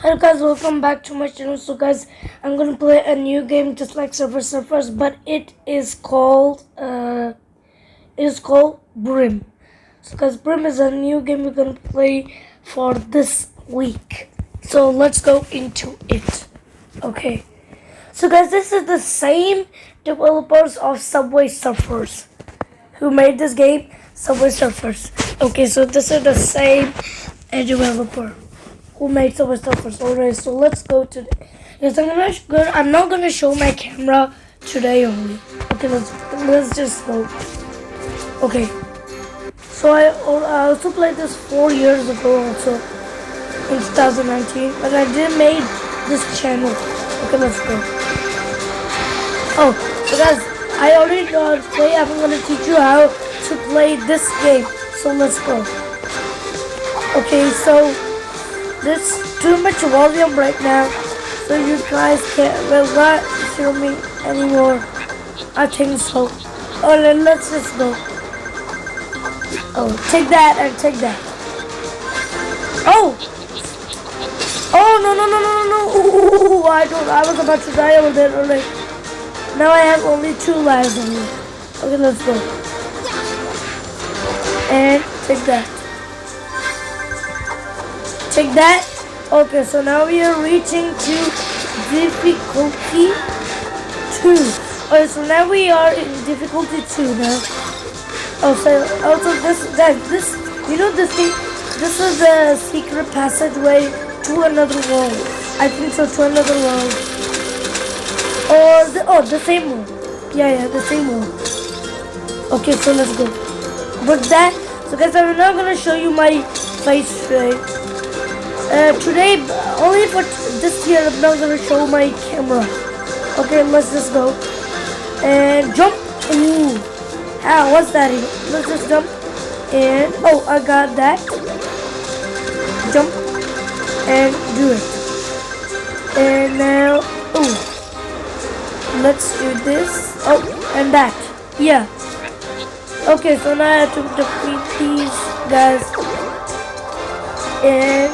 Hello guys, welcome back to my channel. So guys, I'm gonna play a new game just like Surfer Surfers, but it is called Brim. So guys, Brim is a new game we're gonna play for this week. So let's go into it. Okay. So guys, this is the same developers of Subway Surfers who made this game, Subway Surfers. Okay, so this is the same developer who made Subway Surfers. Alright, so let's go to. Yes, I'm not gonna show my camera today only. Okay, let's just go. Okay, so I also played this 4 years ago, also in 2019, but I didn't make this channel. Okay, let's go. Oh, so guys, I already know how to play. I'm gonna teach you how to play this game. So let's go. Okay, so there's too much volume right now, so you guys will not hear me anymore. I think so. Oh, let's just go. Oh, take that and take that. Oh! Oh, no. Ooh, I was about to die over there already. Now I have only 2 lives on me. Okay, let's go. And take that. Take that. Okay, so now we are reaching to difficulty 2. Okay, so now we are in difficulty 2 now. Also this, you know this thing, this is the secret passageway to another world. I think so, to another world. Or the same one. Yeah, the same one. Okay, so let's go. But that, so guys, I'm now gonna show you my face today. Today, only for this year, I'm not gonna show my camera. Okay, let's just go. And jump. Ooh. Ah, what's that even? Let's just jump. And, oh, I got that. Jump. And do it. And now, ooh. Let's do this. Oh, and that. Yeah. Okay, so now I have to defeat these guys. And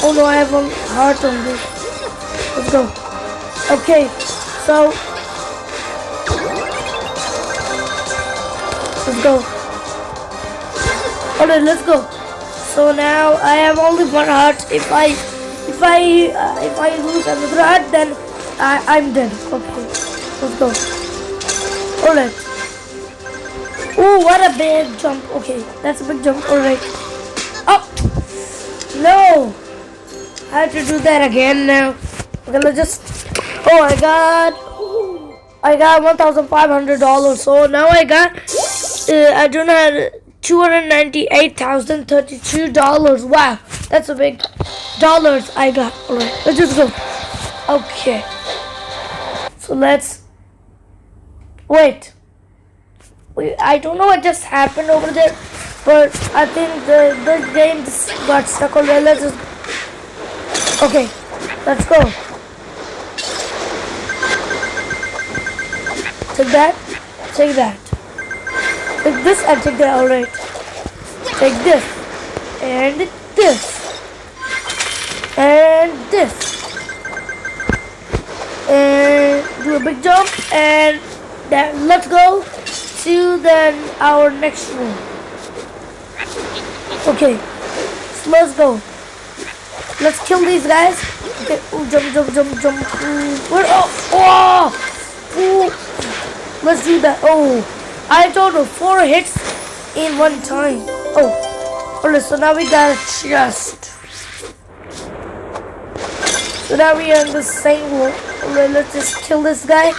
oh no, I have a heart on this. Let's go. Okay, so let's go. Alright, let's go. So now I have only 1 heart. If I lose another heart, then I'm dead. Okay, let's go. Alright. Oh, what a big jump. Okay, that's a big jump. Alright. Oh! No! I have to do that again now. Okay, let's just. Oh, I got $1,500. So now I do not $298,032. Wow, that's a big dollars I got. Alright, let's just go. Okay. So let's wait. I don't know what just happened over there, but I think the game just got stuck already. Let's just. Okay, let's go. Take that. Take that. Take this and take that. Alright. Take this. And this. And this. And do a big jump. And then let's go to our next room. Okay. So let's go. Let's kill these guys. Okay, ooh, jump. Where? Oh! Let's do that. Oh, I total 4 hits in one time. Oh, alright. So now we got a chest. So now we are in the same room. Alright, let's just kill this guy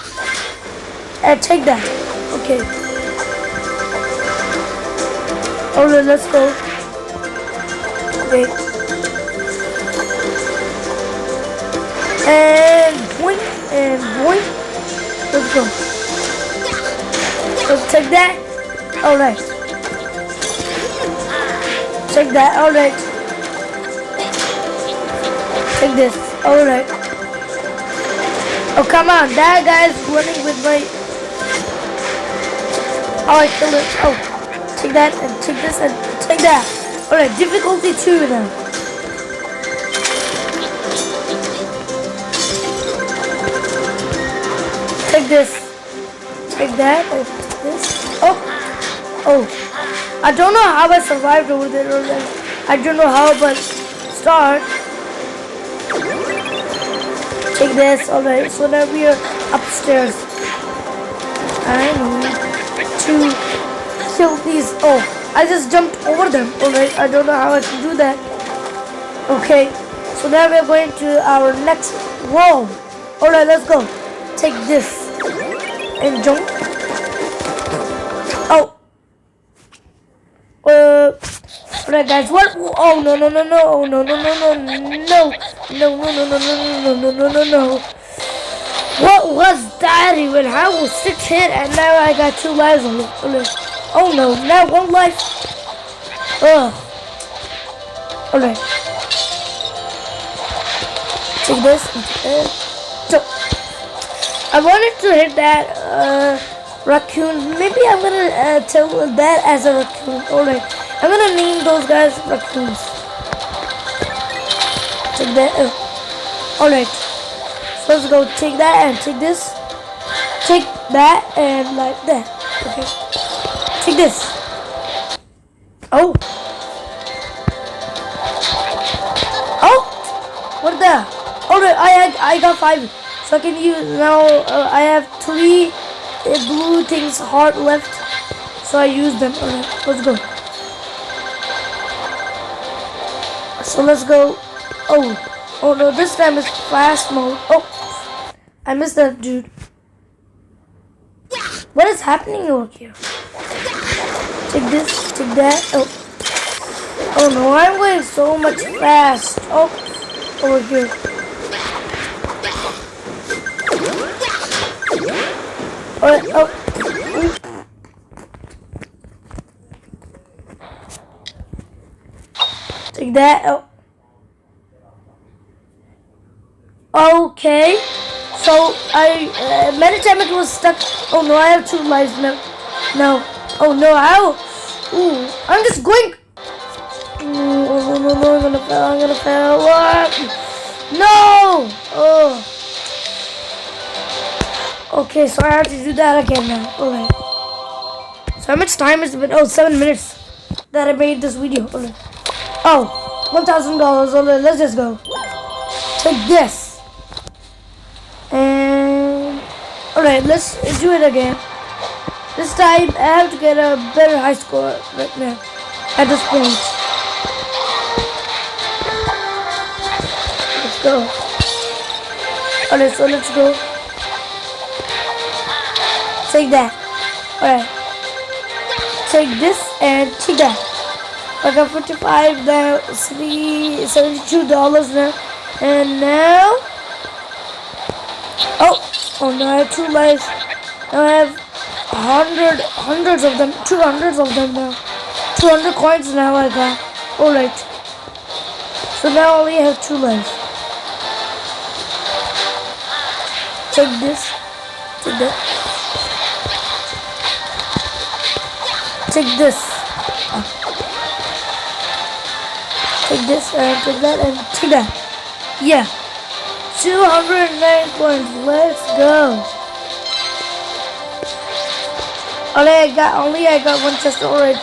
and take that. Okay. Alright, let's go. Okay. And boink, let's go. Let's take that. Alright. Take that. Alright. Take this. Alright. Oh, come on. That guy's running with my. Oh, I killed it. Oh. Take that and take this and take that. Alright, difficulty 2 now. this. Take that. And take this. Oh. I don't know how I survived over there. I don't know how, but start. Take this. Alright, so now we are upstairs. I need to kill these. Oh, I just jumped over them. Alright, I don't know how I can do that. Okay, so now we're going to our next wall. Alright, let's go. Take this. And jump. Oh. Alright guys, what? Oh no. Oh no. What was that even? I was 6 hit and now I got 2 lives on it. Oh no, now 1 life. Ugh. Alright. Take this and take that. So, I wanted to hit that raccoon. Maybe I'm gonna tell that as a raccoon. Alright. I'm gonna name those guys raccoons. Take that. Alright. So let's go take that and take this. Take that and like that. Okay. Take this. Oh. Oh. What the? Alright, I got 5. So I can use now. I have 3 blue things heart left. So I use them. Alright, let's go. So let's go. Oh no, this time it's fast mode. Oh, I missed that dude. What is happening over here? Take this, take that. Oh no, I'm going so much fast. Oh, over here. Oh. Take that. Oh. Okay. So Meditamic was stuck. Oh no, I have 2 lives now. No. Oh no, how? Ooh, I'm just going. Oh no, I'm gonna fail. What? No. Oh. Okay, so I have to do that again now. Alright. So how much time has it been? Oh, 7 minutes that I made this video. Alright. Oh, $1,000. Alright, let's just go. Take this. And alright, let's do it again. This time I have to get a better high score right now. At this point. Let's go. Alright, so let's go. Take that. Alright. Take this and take that. I got 55 now, $72 now. And now oh no, I have 2 lives. Now I have hundreds of them, 200 of them now. 200 coins now I got. Alright. So now I only have 2 lives. Take this. Take that. Take this. Take this and take that and take that. Yeah. 209 points. Let's go. I got 1 chest. Alright,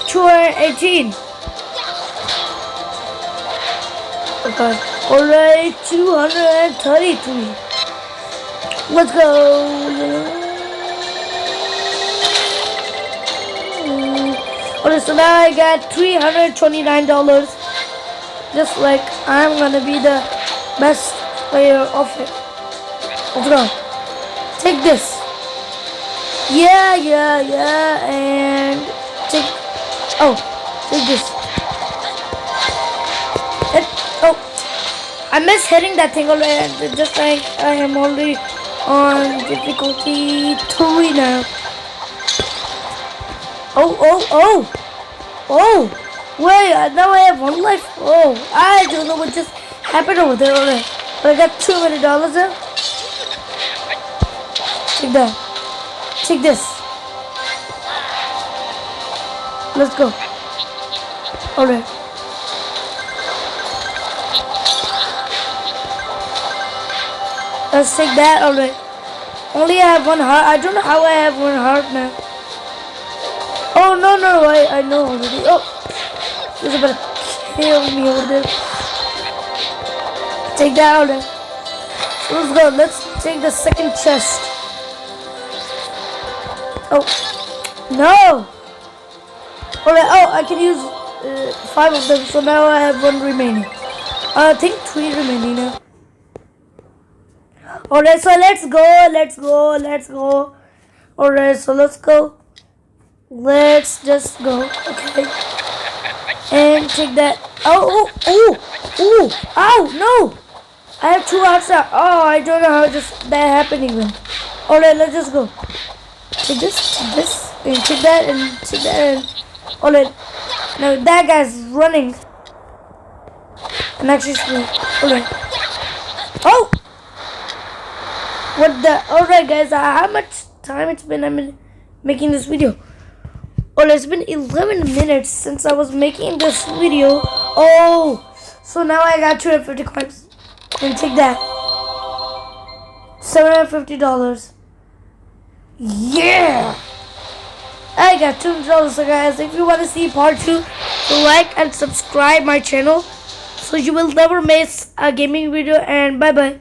218. Okay. Alright, 233. Let's go. Alright, so now I got $329. Just like I'm gonna be the best player of it. Let's go. Take this. Yeah, and take this. I miss hitting that thing already. Just like I am already on difficulty 3 now. Wait, now I have 1 life. Oh, I don't know what just happened over there. Alright, but I got $2 million there. Take that. Take this. Let's go. Alright. Let's take that. Alright. Only I have one heart. I don't know how I have one heart now. Oh no, I know already. Oh, he's about to kill me over there. Take that out there. So let's go. Let's take the second chest. Oh no. Alright. Oh, I can use 5 of them. So now I have 1 remaining. I think 3 remaining now. Alright, so let's go. Alright, so let's go. Let's just go. Okay. And take that. Oh, no. I have 2 outside. Oh, I don't know how just that happened even. Alright, let's just go. Take this, and take that, and take that, and alright. Now that guy's running. And actually, alright. Oh! What the? Alright guys, how much time it's been I'm making this video? Oh, it's been 11 minutes since I was making this video. Oh, so now I got 250 coins. And take that. $750. Yeah! I got $200. So guys, if you want to see part 2, like and subscribe my channel so you will never miss a gaming video. And bye bye.